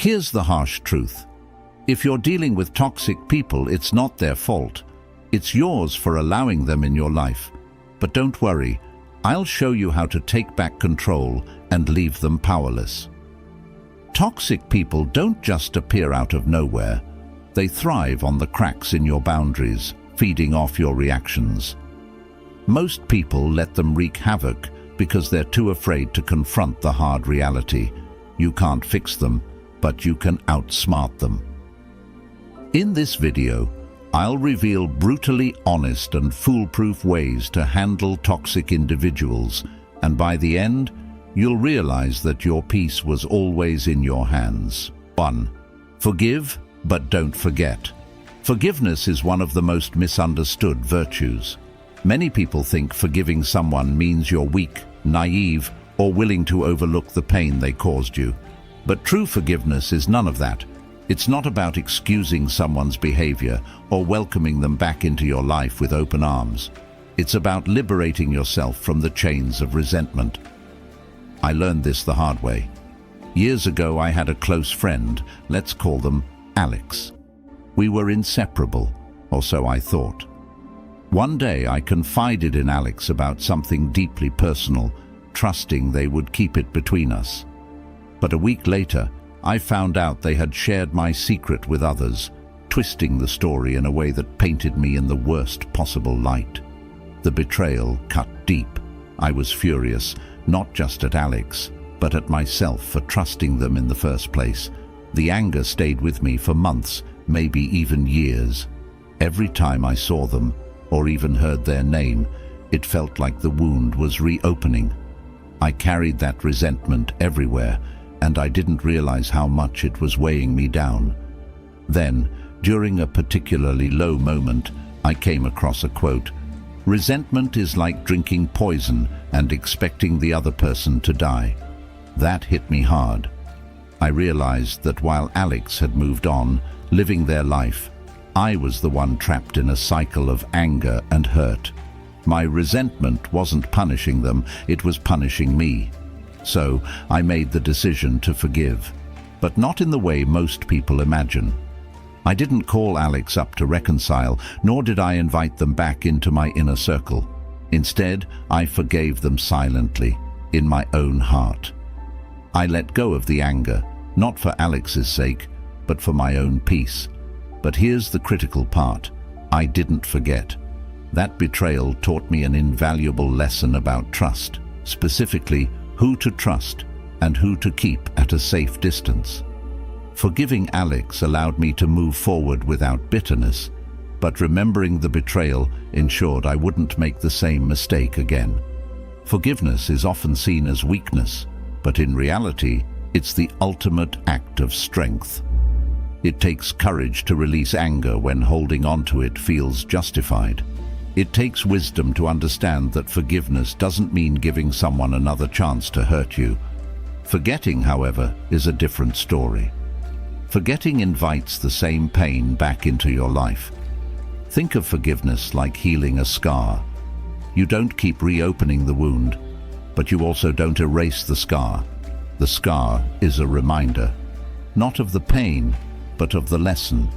Here's the harsh truth. If you're dealing with toxic people, it's not their fault. It's yours for allowing them in your life. But don't worry, I'll show you how to take back control and leave them powerless. Toxic people don't just appear out of nowhere. They thrive on the cracks in your boundaries, feeding off your reactions. Most people let them wreak havoc because they're too afraid to confront the hard reality. You can't fix them, but you can outsmart them. In this video, I'll reveal brutally honest and foolproof ways to handle toxic individuals, and by the end, you'll realize that your peace was always in your hands. 1. Forgive, but don't forget. Forgiveness is one of the most misunderstood virtues. Many people think forgiving someone means you're weak, naive, or willing to overlook the pain they caused you. But true forgiveness is none of that. It's not about excusing someone's behavior or welcoming them back into your life with open arms. It's about liberating yourself from the chains of resentment. I learned this the hard way. Years ago, I had a close friend, let's call them Alex. We were inseparable, or so I thought. One day, I confided in Alex about something deeply personal, trusting they would keep it between us. But a week later, I found out they had shared my secret with others, twisting the story in a way that painted me in the worst possible light. The betrayal cut deep. I was furious, not just at Alex, but at myself for trusting them in the first place. The anger stayed with me for months, maybe even years. Every time I saw them, or even heard their name, it felt like the wound was reopening. I carried that resentment everywhere, and I didn't realize how much it was weighing me down. Then, during a particularly low moment, I came across a quote: "Resentment is like drinking poison and expecting the other person to die." That hit me hard. I realized that while Alex had moved on, living their life, I was the one trapped in a cycle of anger and hurt. My resentment wasn't punishing them, it was punishing me. So I made the decision to forgive, but not in the way most people imagine. I didn't call Alex up to reconcile, nor did I invite them back into my inner circle. Instead, I forgave them silently, in my own heart. I let go of the anger, not for Alex's sake, but for my own peace. But here's the critical part: I didn't forget. That betrayal taught me an invaluable lesson about trust, specifically who to trust and who to keep at a safe distance. Forgiving Alex allowed me to move forward without bitterness, but remembering the betrayal ensured I wouldn't make the same mistake again. Forgiveness is often seen as weakness, but in reality, it's the ultimate act of strength. It takes courage to release anger when holding on to it feels justified. It takes wisdom to understand that forgiveness doesn't mean giving someone another chance to hurt you. Forgetting, however, is a different story. Forgetting invites the same pain back into your life. Think of forgiveness like healing a scar. You don't keep reopening the wound, but you also don't erase the scar. The scar is a reminder, not of the pain, but of the lesson.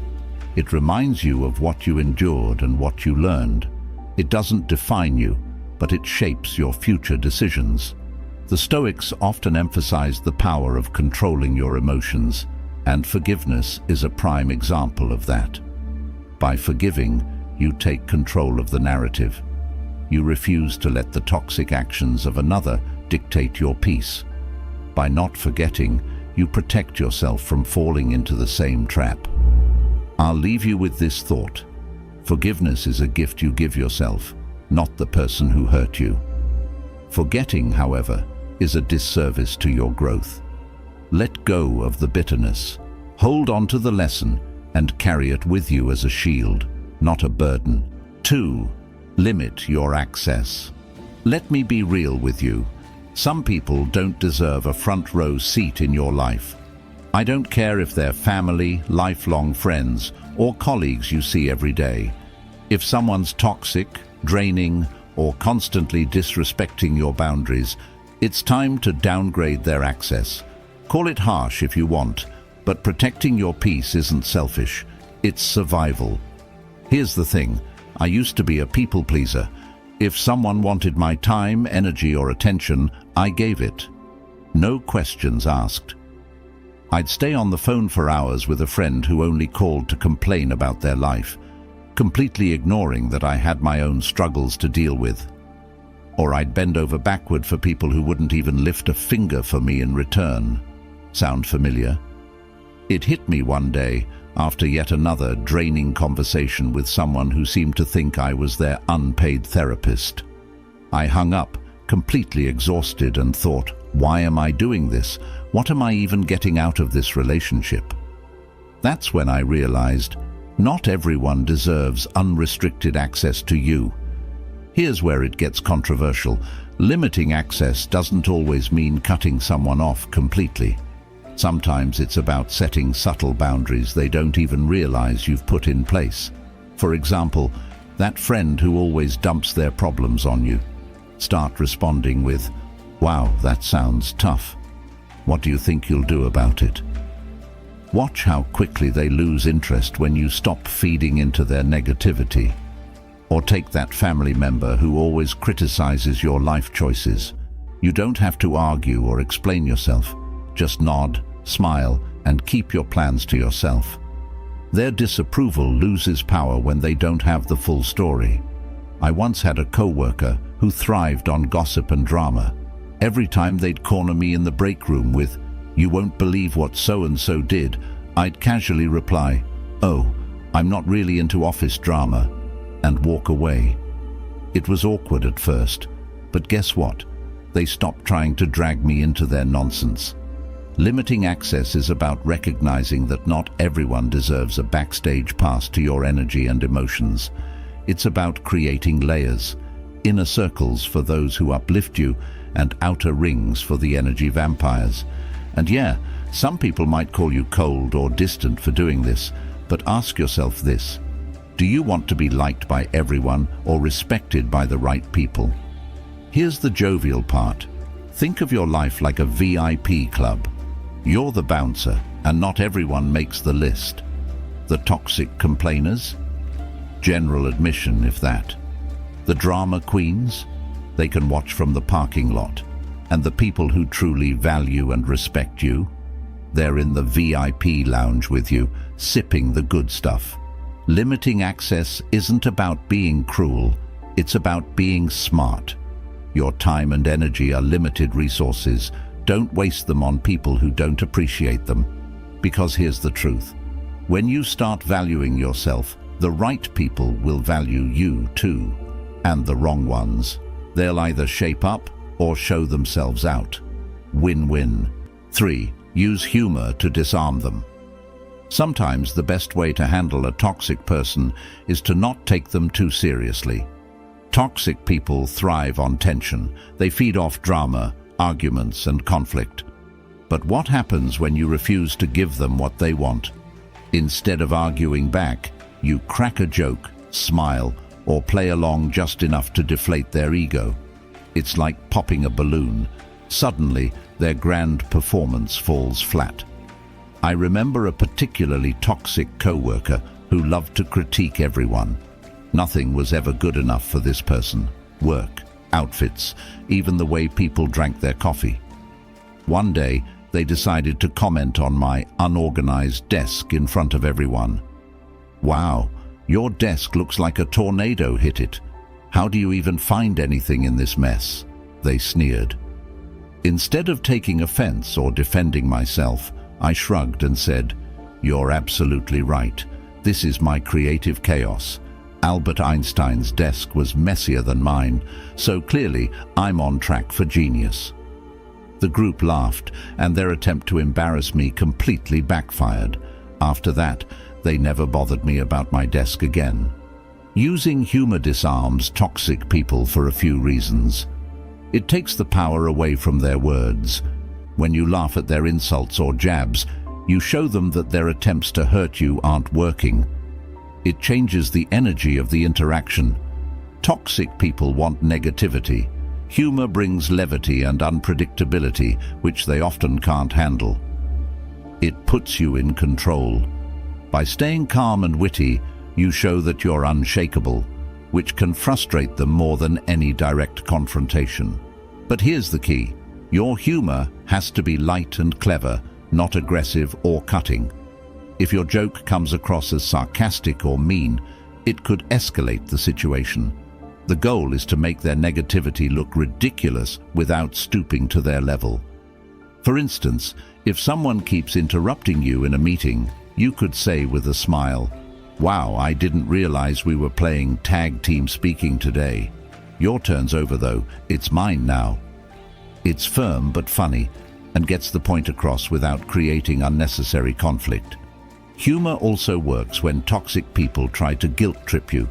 It reminds you of what you endured and what you learned. It doesn't define you, but it shapes your future decisions. The Stoics often emphasize the power of controlling your emotions, and forgiveness is a prime example of that. By forgiving, you take control of the narrative. You refuse to let the toxic actions of another dictate your peace. By not forgetting, you protect yourself from falling into the same trap. I'll leave you with this thought. Forgiveness is a gift you give yourself, not the person who hurt you. Forgetting, however, is a disservice to your growth. Let go of the bitterness. Hold on to the lesson and carry it with you as a shield, not a burden. 2. Limit your access. Let me be real with you. Some people don't deserve a front row seat in your life. I don't care if they're family, lifelong friends, or colleagues you see every day. If someone's toxic, draining, or constantly disrespecting your boundaries, it's time to downgrade their access. Call it harsh if you want, But protecting your peace isn't selfish, it's survival. Here's the thing, I used to be a people pleaser. If someone wanted my time, energy, or attention, I gave it. No questions asked. I'd stay on the phone for hours with a friend who only called to complain about their life, completely ignoring that I had my own struggles to deal with. Or I'd bend over backward for people who wouldn't even lift a finger for me in return. Sound familiar? It hit me one day, after yet another draining conversation with someone who seemed to think I was their unpaid therapist. I hung up, completely exhausted, and thought, why am I doing this? What am I even getting out of this relationship? That's when I realized, not everyone deserves unrestricted access to you. Here's where it gets controversial. Limiting access doesn't always mean cutting someone off completely. Sometimes it's about setting subtle boundaries they don't even realize you've put in place. For example, that friend who always dumps their problems on you. Start responding with, "Wow, that sounds tough. What do you think you'll do about it?" Watch how quickly they lose interest when you stop feeding into their negativity. Or take that family member who always criticizes your life choices. You don't have to argue or explain yourself. Just nod, smile, and keep your plans to yourself. Their disapproval loses power when they don't have the full story. I once had a co-worker who thrived on gossip and drama. Every time they'd corner me in the break room with, "You won't believe what so-and-so did," I'd casually reply, "Oh, I'm not really into office drama," and walk away. It was awkward at first, but guess what? They stopped trying to drag me into their nonsense. Limiting access is about recognizing that not everyone deserves a backstage pass to your energy and emotions. It's about creating layers, inner circles for those who uplift you, and outer rings for the energy vampires. And yeah, some people might call you cold or distant for doing this, but ask yourself this: do you want to be liked by everyone or respected by the right people? Here's the jovial part. Think of your life like a VIP club. You're the bouncer, and not everyone makes the list. The toxic complainers? General admission, if that. The drama queens? They can watch from the parking lot. And the people who truly value and respect you? They're in the VIP lounge with you, sipping the good stuff. Limiting access isn't about being cruel, it's about being smart. Your time and energy are limited resources. Don't waste them on people who don't appreciate them. Because here's the truth. When you start valuing yourself, the right people will value you too. And the wrong ones, they'll either shape up or show themselves out. Win-win. 3. Use humor to disarm them. Sometimes the best way to handle a toxic person is to not take them too seriously. Toxic people thrive on tension. They feed off drama, arguments, and conflict. But what happens when you refuse to give them what they want? Instead of arguing back, you crack a joke, smile, or play along just enough to deflate their ego. It's like popping a balloon. Suddenly, their grand performance falls flat. I remember a particularly toxic co-worker who loved to critique everyone. Nothing was ever good enough for this person. Work, outfits, even the way people drank their coffee. One day, they decided to comment on my unorganized desk in front of everyone. "Wow, your desk looks like a tornado hit it. How do you even find anything in this mess?" they sneered. Instead of taking offense or defending myself, I shrugged and said, "You're absolutely right. This is my creative chaos. Albert Einstein's desk was messier than mine, so clearly I'm on track for genius." The group laughed, and their attempt to embarrass me completely backfired. After that, they never bothered me about my desk again. Using humor disarms toxic people for a few reasons. It takes the power away from their words. When you laugh at their insults or jabs, you show them that their attempts to hurt you aren't working. It changes the energy of the interaction. Toxic people want negativity. Humor brings levity and unpredictability, which they often can't handle. It puts you in control. By staying calm and witty, you show that you're unshakable, which can frustrate them more than any direct confrontation. But here's the key. Your humor has to be light and clever, not aggressive or cutting. If your joke comes across as sarcastic or mean, it could escalate the situation. The goal is to make their negativity look ridiculous without stooping to their level. For instance, if someone keeps interrupting you in a meeting, you could say with a smile, "Wow, I didn't realize we were playing tag team speaking today. Your turn's over though, it's mine now." It's firm but funny and gets the point across without creating unnecessary conflict. Humor also works when toxic people try to guilt trip you.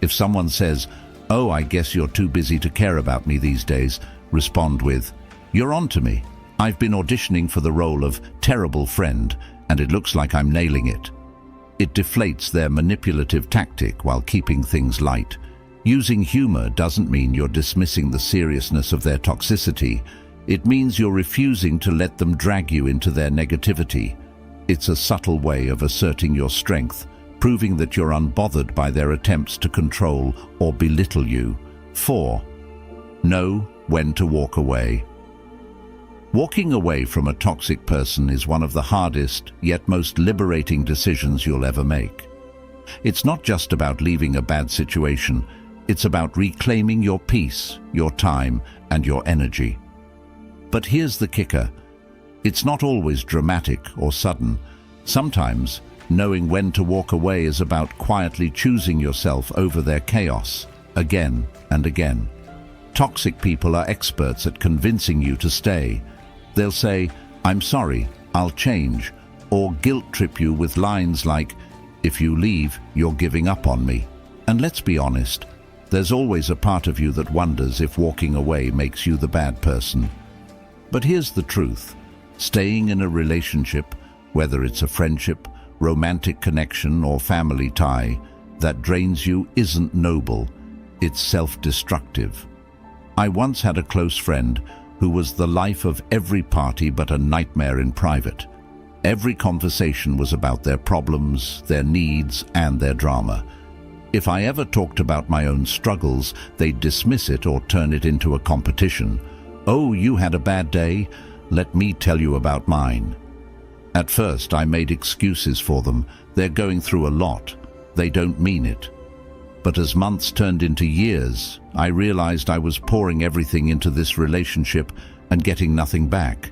If someone says, "Oh, I guess you're too busy to care about me these days," respond with, "You're on to me. I've been auditioning for the role of terrible friend, and it looks like I'm nailing it." It deflates their manipulative tactic while keeping things light. Using humor doesn't mean you're dismissing the seriousness of their toxicity. It means you're refusing to let them drag you into their negativity. It's a subtle way of asserting your strength, proving that you're unbothered by their attempts to control or belittle you. 4. Know when to walk away. Walking away from a toxic person is one of the hardest, yet most liberating decisions you'll ever make. It's not just about leaving a bad situation, it's about reclaiming your peace, your time, and your energy. But here's the kicker. It's not always dramatic or sudden. Sometimes, knowing when to walk away is about quietly choosing yourself over their chaos, again and again. Toxic people are experts at convincing you to stay. They'll say, "I'm sorry, I'll change," or guilt trip you with lines like, "If you leave, you're giving up on me." And let's be honest, there's always a part of you that wonders if walking away makes you the bad person. But here's the truth. Staying in a relationship, whether it's a friendship, romantic connection, or family tie, that drains you isn't noble, it's self-destructive. I once had a close friend who was the life of every party but a nightmare in private. Every conversation was about their problems, their needs, and their drama. If I ever talked about my own struggles, they'd dismiss it or turn it into a competition. "Oh, you had a bad day? Let me tell you about mine." At first, I made excuses for them. They're going through a lot. They don't mean it. But as months turned into years, I realized I was pouring everything into this relationship and getting nothing back.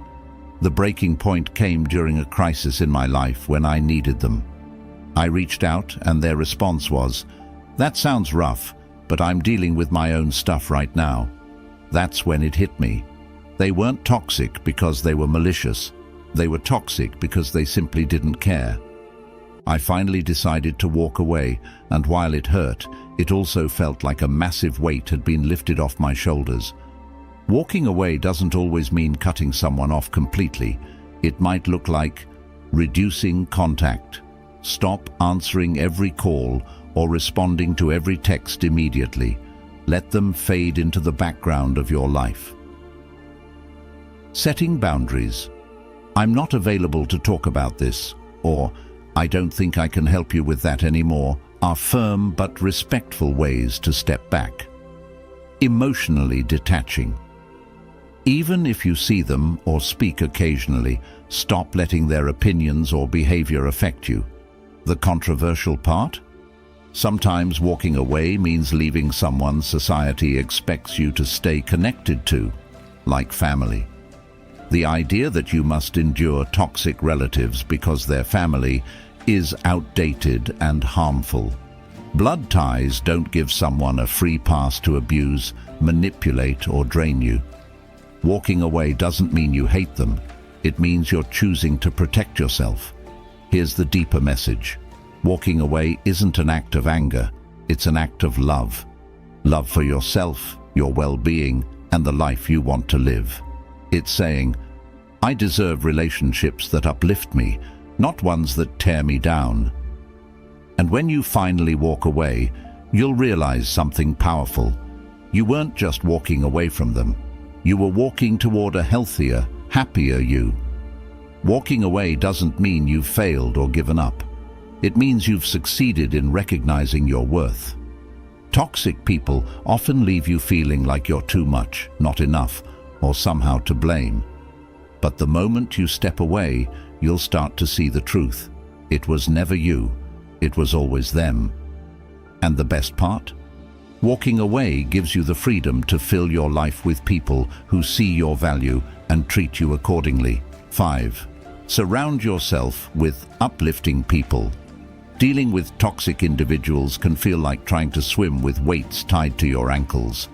The breaking point came during a crisis in my life when I needed them. I reached out and their response was, "That sounds rough, but I'm dealing with my own stuff right now." That's when it hit me. They weren't toxic because they were malicious. They were toxic because they simply didn't care. I finally decided to walk away, and while it hurt, it also felt like a massive weight had been lifted off my shoulders. Walking away doesn't always mean cutting someone off completely. It might look like reducing contact. Stop answering every call or responding to every text immediately. Let them fade into the background of your life. Setting boundaries. "I'm not available to talk about this," or "I don't think I can help you with that anymore," are firm but respectful ways to step back. Emotionally detaching. Even if you see them or speak occasionally, stop letting their opinions or behavior affect you. The controversial part? Sometimes walking away means leaving someone society expects you to stay connected to, like family. The idea that you must endure toxic relatives because they're family is outdated and harmful. Blood ties don't give someone a free pass to abuse, manipulate, or drain you. Walking away doesn't mean you hate them. It means you're choosing to protect yourself. Here's the deeper message. Walking away isn't an act of anger. It's an act of love. Love for yourself, your well-being, and the life you want to live. It's saying, "I deserve relationships that uplift me, not ones that tear me down." And when you finally walk away, you'll realize something powerful. You weren't just walking away from them. You were walking toward a healthier, happier you. Walking away doesn't mean you've failed or given up. It means you've succeeded in recognizing your worth. Toxic people often leave you feeling like you're too much, not enough, or somehow to blame. But the moment you step away, you'll start to see the truth. It was never you. It was always them. And the best part? Walking away gives you the freedom to fill your life with people who see your value and treat you accordingly. 5. Surround yourself with uplifting people. Dealing with toxic individuals can feel like trying to swim with weights tied to your ankles.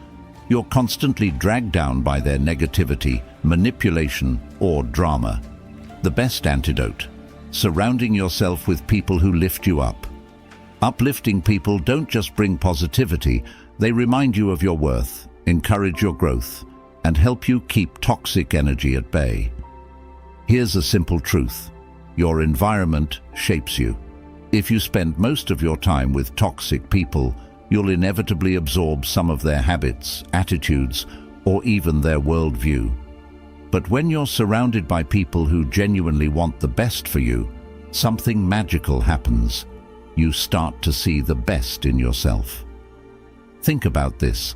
You're constantly dragged down by their negativity, manipulation, or drama. The best antidote: surrounding yourself with people who lift you up. Uplifting people don't just bring positivity, they remind you of your worth, encourage your growth, and help you keep toxic energy at bay. Here's a simple truth: your environment shapes you. If you spend most of your time with toxic people, you'll inevitably absorb some of their habits, attitudes, or even their worldview. But when you're surrounded by people who genuinely want the best for you, something magical happens. You start to see the best in yourself. Think about this.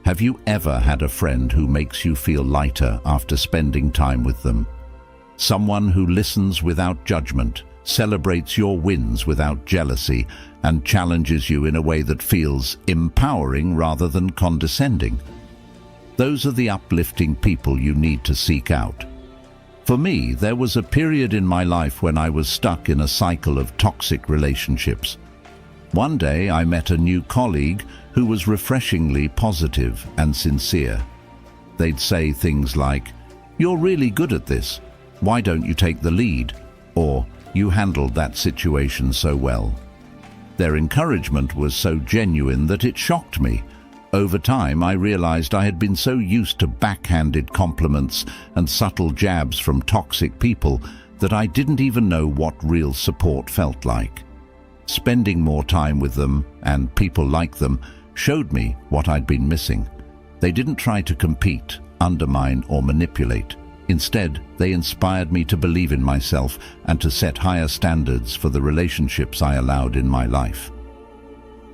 Have you ever had a friend who makes you feel lighter after spending time with them? Someone who listens without judgment, celebrates your wins without jealousy, and challenges you in a way that feels empowering rather than condescending. Those are the uplifting people you need to seek out. For me, there was a period in my life when I was stuck in a cycle of toxic relationships. One day I met a new colleague who was refreshingly positive and sincere. They'd say things like, "You're really good at this. Why don't you take the lead?" Or, "You handled that situation so well." Their encouragement was so genuine that it shocked me. Over time, I realized I had been so used to backhanded compliments and subtle jabs from toxic people that I didn't even know what real support felt like. Spending more time with them, and people like them, showed me what I'd been missing. They didn't try to compete, undermine, or manipulate. Instead, they inspired me to believe in myself and to set higher standards for the relationships I allowed in my life.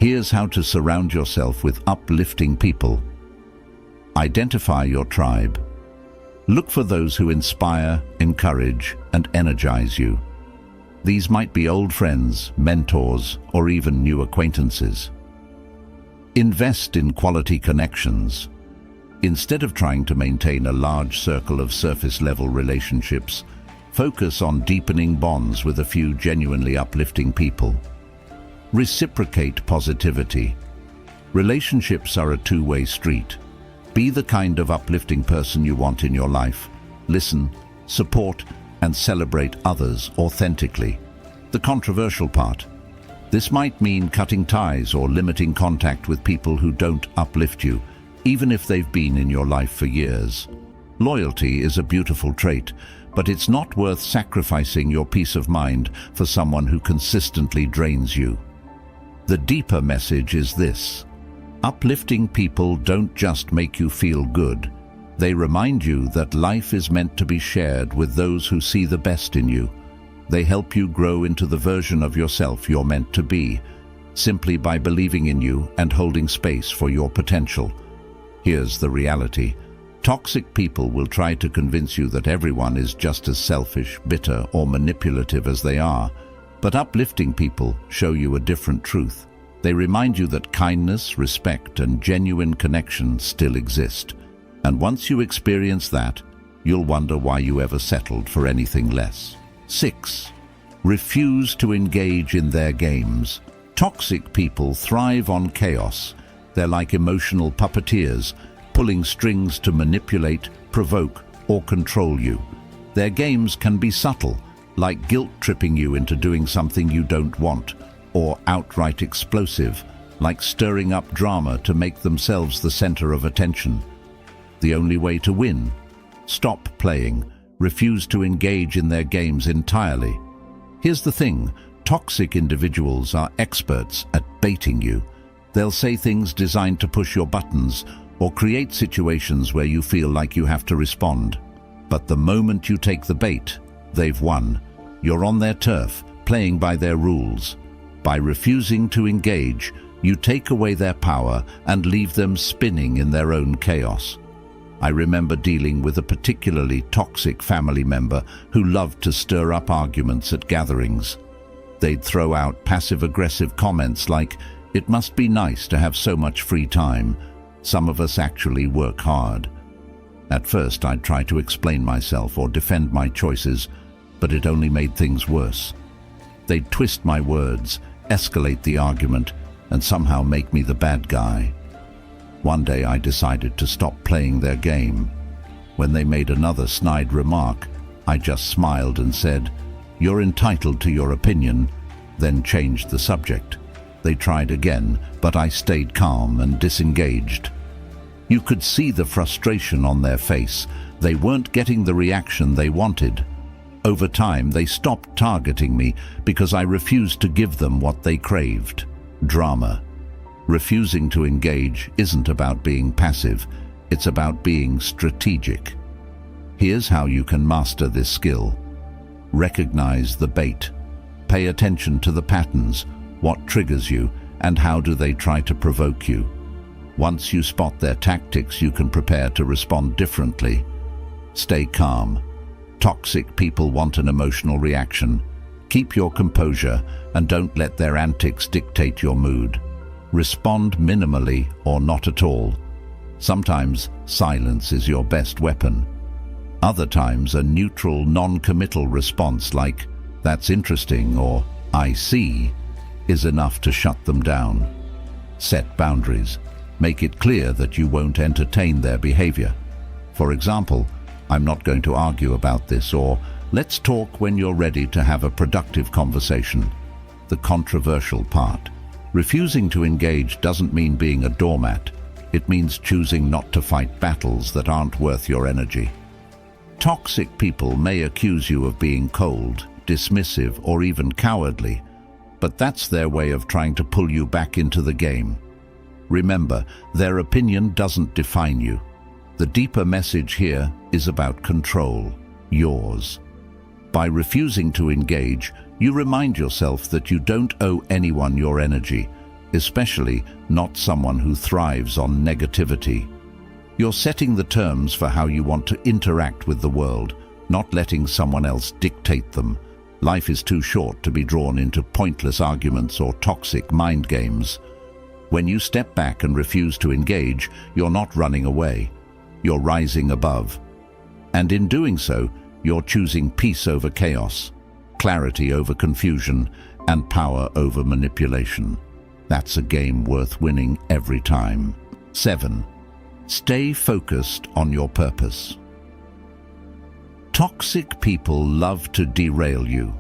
Here's how to surround yourself with uplifting people. Identify your tribe. Look for those who inspire, encourage, and energize you. These might be old friends, mentors, or even new acquaintances. Invest in quality connections. Instead of trying to maintain a large circle of surface-level relationships, focus on deepening bonds with a few genuinely uplifting people. Reciprocate positivity. Relationships are a two-way street. Be the kind of uplifting person you want in your life. Listen, support, and celebrate others authentically. The controversial part: this might mean cutting ties or limiting contact with people who don't uplift you, even if they've been in your life for years. Loyalty is a beautiful trait, but it's not worth sacrificing your peace of mind for someone who consistently drains you. The deeper message is this: uplifting people don't just make you feel good. They remind you that life is meant to be shared with those who see the best in you. They help you grow into the version of yourself you're meant to be, simply by believing in you and holding space for your potential. Here's the reality: toxic people will try to convince you that everyone is just as selfish, bitter, or manipulative as they are. But uplifting people show you a different truth. They remind you that kindness, respect, and genuine connection still exist. And once you experience that, you'll wonder why you ever settled for anything less. 6. Refuse to engage in their games. Toxic people thrive on chaos. They're like emotional puppeteers, pulling strings to manipulate, provoke, or control you. Their games can be subtle, like guilt-tripping you into doing something you don't want, or outright explosive, like stirring up drama to make themselves the center of attention. The only way to win: stop playing, refuse to engage in their games entirely. Here's the thing: toxic individuals are experts at baiting you. They'll say things designed to push your buttons or create situations where you feel like you have to respond. But the moment you take the bait, they've won. You're on their turf, playing by their rules. By refusing to engage, you take away their power and leave them spinning in their own chaos. I remember dealing with a particularly toxic family member who loved to stir up arguments at gatherings. They'd throw out passive-aggressive comments like, "It must be nice to have so much free time. Some of us actually work hard." At first, I'd try to explain myself or defend my choices, but it only made things worse. They'd twist my words, escalate the argument, and somehow make me the bad guy. One day I decided to stop playing their game. When they made another snide remark, I just smiled and said, "You're entitled to your opinion," then changed the subject. They tried again, but I stayed calm and disengaged. You could see the frustration on their face. They weren't getting the reaction they wanted. Over time, they stopped targeting me because I refused to give them what they craved: drama. Refusing to engage isn't about being passive, it's about being strategic. Here's how you can master this skill. Recognize the bait. Pay attention to the patterns, what triggers you, and how do they try to provoke you. Once you spot their tactics, you can prepare to respond differently. Stay calm. Toxic people want an emotional reaction. Keep your composure and don't let their antics dictate your mood. Respond minimally or not at all. Sometimes silence is your best weapon. Other times a neutral, non-committal response like, "That's interesting," or "I see," is enough to shut them down. Set boundaries. Make it clear that you won't entertain their behavior. For example, "I'm not going to argue about this," or "Let's talk when you're ready to have a productive conversation." The controversial part. Refusing to engage doesn't mean being a doormat. It means choosing not to fight battles that aren't worth your energy. Toxic people may accuse you of being cold, dismissive, or even cowardly, but that's their way of trying to pull you back into the game. Remember, their opinion doesn't define you. The deeper message here is about control, yours. By refusing to engage, you remind yourself that you don't owe anyone your energy, especially not someone who thrives on negativity. You're setting the terms for how you want to interact with the world, not letting someone else dictate them. Life is too short to be drawn into pointless arguments or toxic mind games. When you step back and refuse to engage, you're not running away. You're rising above. And in doing so, you're choosing peace over chaos, clarity over confusion, and power over manipulation. That's a game worth winning every time. 7. Stay focused on your purpose. Toxic people love to derail you.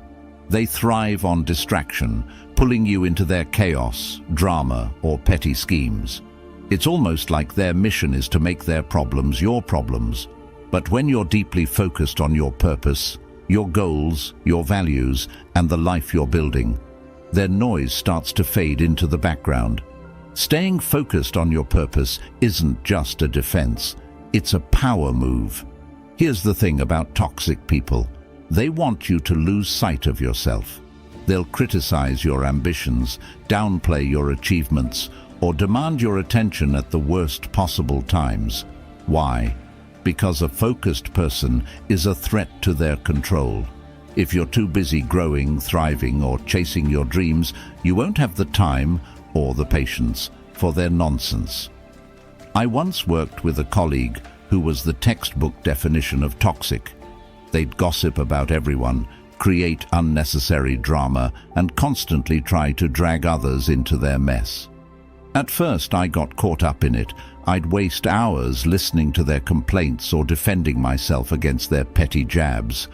They thrive on distraction, pulling you into their chaos, drama, or petty schemes. It's almost like their mission is to make their problems your problems. But when you're deeply focused on your purpose, your goals, your values, and the life you're building, their noise starts to fade into the background. Staying focused on your purpose isn't just a defense, it's a power move. Here's the thing about toxic people. They want you to lose sight of yourself. They'll criticize your ambitions, downplay your achievements, or demand your attention at the worst possible times. Why? Because a focused person is a threat to their control. If you're too busy growing, thriving, or chasing your dreams, you won't have the time or the patience for their nonsense. I once worked with a colleague who was the textbook definition of toxic. They'd gossip about everyone, create unnecessary drama, and constantly try to drag others into their mess. At first, I got caught up in it. I'd waste hours listening to their complaints or defending myself against their petty jabs.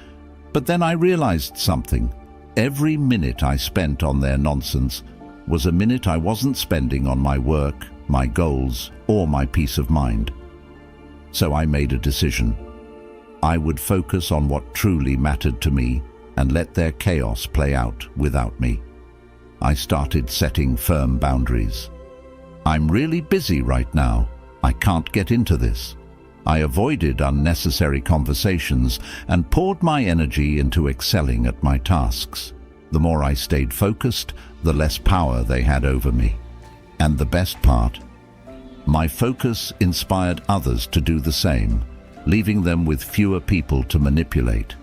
But then I realized something. Every minute I spent on their nonsense was a minute I wasn't spending on my work, my goals, or my peace of mind. So I made a decision. I would focus on what truly mattered to me and let their chaos play out without me. I started setting firm boundaries. I'm really busy right now. I can't get into this. I avoided unnecessary conversations and poured my energy into excelling at my tasks. The more I stayed focused, the less power they had over me. And the best part? My focus inspired others to do the same, leaving them with fewer people to manipulate.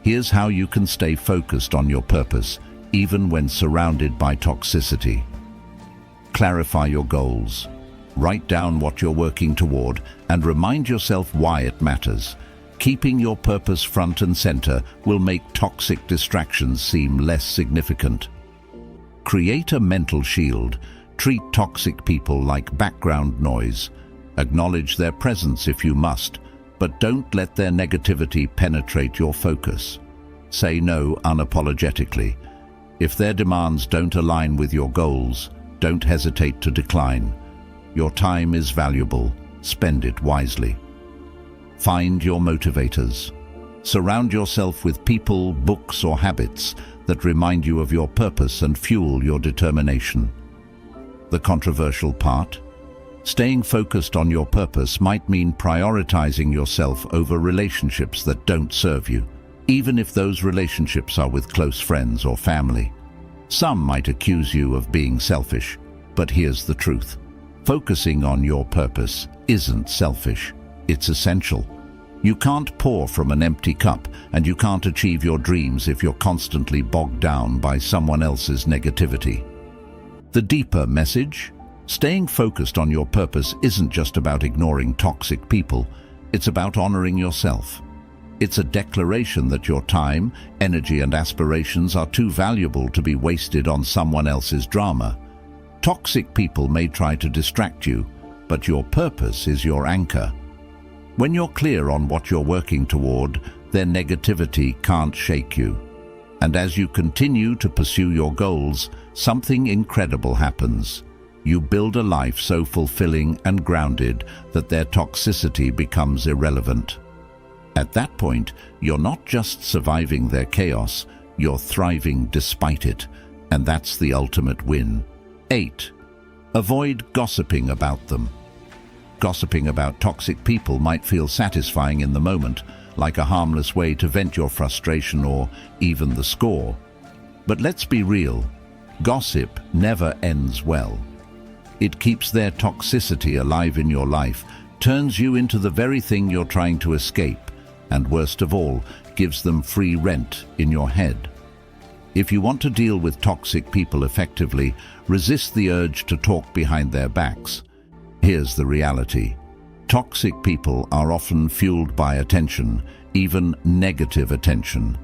Here's how you can stay focused on your purpose, even when surrounded by toxicity. Clarify your goals. Write down what you're working toward and remind yourself why it matters. Keeping your purpose front and center will make toxic distractions seem less significant. Create a mental shield. Treat toxic people like background noise. Acknowledge their presence if you must, but don't let their negativity penetrate your focus. Say no unapologetically. If their demands don't align with your goals, don't hesitate to decline. Your time is valuable. Spend it wisely. Find your motivators. Surround yourself with people, books, or habits that remind you of your purpose and fuel your determination. The controversial part? Staying focused on your purpose might mean prioritizing yourself over relationships that don't serve you, even if those relationships are with close friends or family. Some might accuse you of being selfish, but here's the truth. Focusing on your purpose isn't selfish, it's essential. You can't pour from an empty cup, and you can't achieve your dreams if you're constantly bogged down by someone else's negativity. The deeper message? Staying focused on your purpose isn't just about ignoring toxic people, it's about honoring yourself. It's a declaration that your time, energy, and aspirations are too valuable to be wasted on someone else's drama. Toxic people may try to distract you, but your purpose is your anchor. When you're clear on what you're working toward, their negativity can't shake you. And as you continue to pursue your goals, something incredible happens. You build a life so fulfilling and grounded that their toxicity becomes irrelevant. At that point, you're not just surviving their chaos, you're thriving despite it, and that's the ultimate win. 8. Avoid gossiping about them. Gossiping about toxic people might feel satisfying in the moment, like a harmless way to vent your frustration or even the score. But let's be real, gossip never ends well. It keeps their toxicity alive in your life, turns you into the very thing you're trying to escape, and worst of all, gives them free rent in your head. If you want to deal with toxic people effectively, resist the urge to talk behind their backs. Here's the reality. Toxic people are often fueled by attention, even negative attention.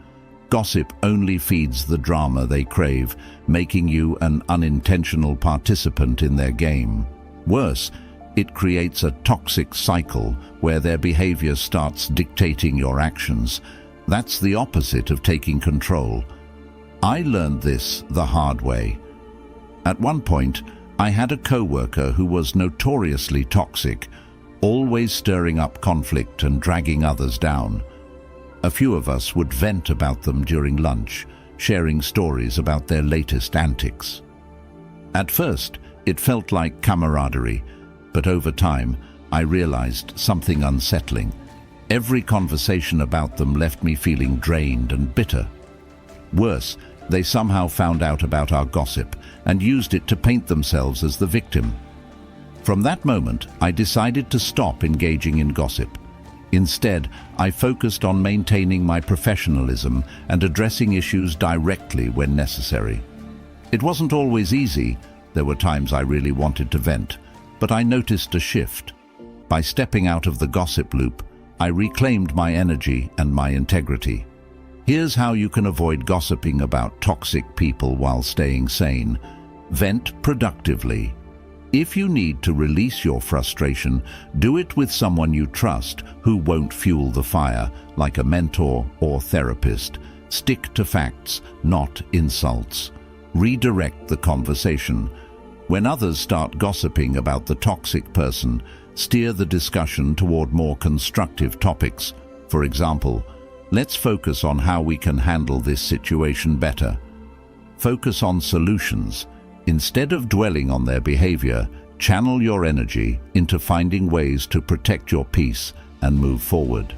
Gossip only feeds the drama they crave, making you an unintentional participant in their game. Worse, it creates a toxic cycle where their behavior starts dictating your actions. That's the opposite of taking control. I learned this the hard way. At one point, I had a coworker who was notoriously toxic, always stirring up conflict and dragging others down. A few of us would vent about them during lunch, sharing stories about their latest antics. At first, it felt like camaraderie, but over time, I realized something unsettling. Every conversation about them left me feeling drained and bitter. Worse, they somehow found out about our gossip and used it to paint themselves as the victim. From that moment, I decided to stop engaging in gossip. Instead, I focused on maintaining my professionalism and addressing issues directly when necessary. It wasn't always easy. There were times I really wanted to vent, but I noticed a shift. By stepping out of the gossip loop, I reclaimed my energy and my integrity. Here's how you can avoid gossiping about toxic people while staying sane. Vent productively. If you need to release your frustration, do it with someone you trust who won't fuel the fire, like a mentor or therapist. Stick to facts, not insults. Redirect the conversation. When others start gossiping about the toxic person, steer the discussion toward more constructive topics. For example, let's focus on how we can handle this situation better. Focus on solutions. Instead of dwelling on their behavior, Channel your energy into finding ways to protect your peace and move forward.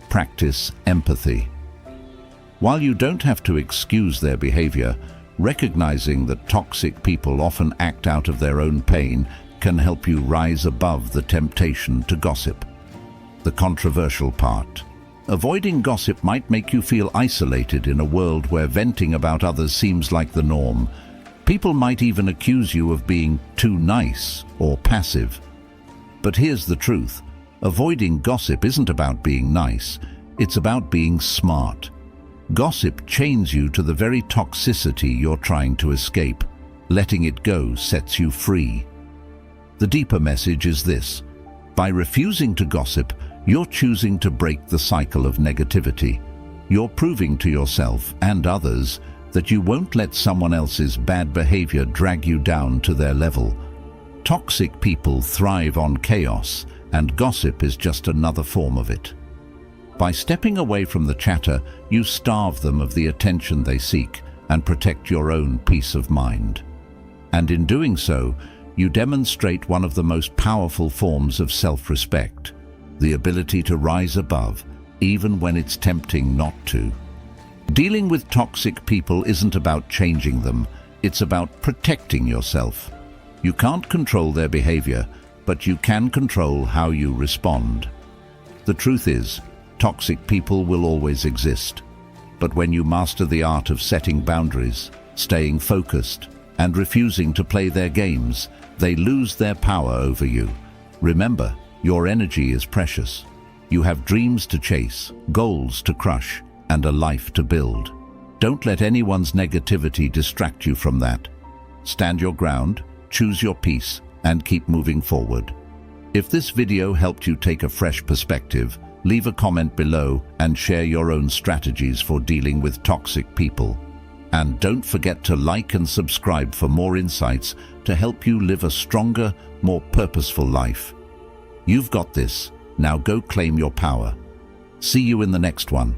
Practice empathy. While you don't have to excuse their behavior, recognizing that toxic people often act out of their own pain can help you rise above the temptation to gossip. The controversial part. Avoiding gossip might make you feel isolated in a world where venting about others seems like the norm. People might even accuse you of being too nice or passive. But here's the truth. Avoiding gossip isn't about being nice. It's about being smart. Gossip chains you to the very toxicity you're trying to escape. Letting it go sets you free. The deeper message is this. By refusing to gossip, you're choosing to break the cycle of negativity. You're proving to yourself and others that you won't let someone else's bad behavior drag you down to their level. Toxic people thrive on chaos, and gossip is just another form of it. By stepping away from the chatter, you starve them of the attention they seek and protect your own peace of mind. And in doing so, you demonstrate one of the most powerful forms of self-respect, the ability to rise above, even when it's tempting not to. Dealing with toxic people isn't about changing them, it's about protecting yourself. You can't control their behavior, but you can control how you respond. The truth is, toxic people will always exist. But when you master the art of setting boundaries, staying focused, and refusing to play their games, they lose their power over you. Remember, your energy is precious. You have dreams to chase, goals to crush, and a life to build. Don't let anyone's negativity distract you from that. Stand your ground, choose your peace, and keep moving forward. If this video helped you take a fresh perspective, leave a comment below and share your own strategies for dealing with toxic people. And don't forget to like and subscribe for more insights to help you live a stronger, more purposeful life. You've got this. Now go claim your power. See you in the next one.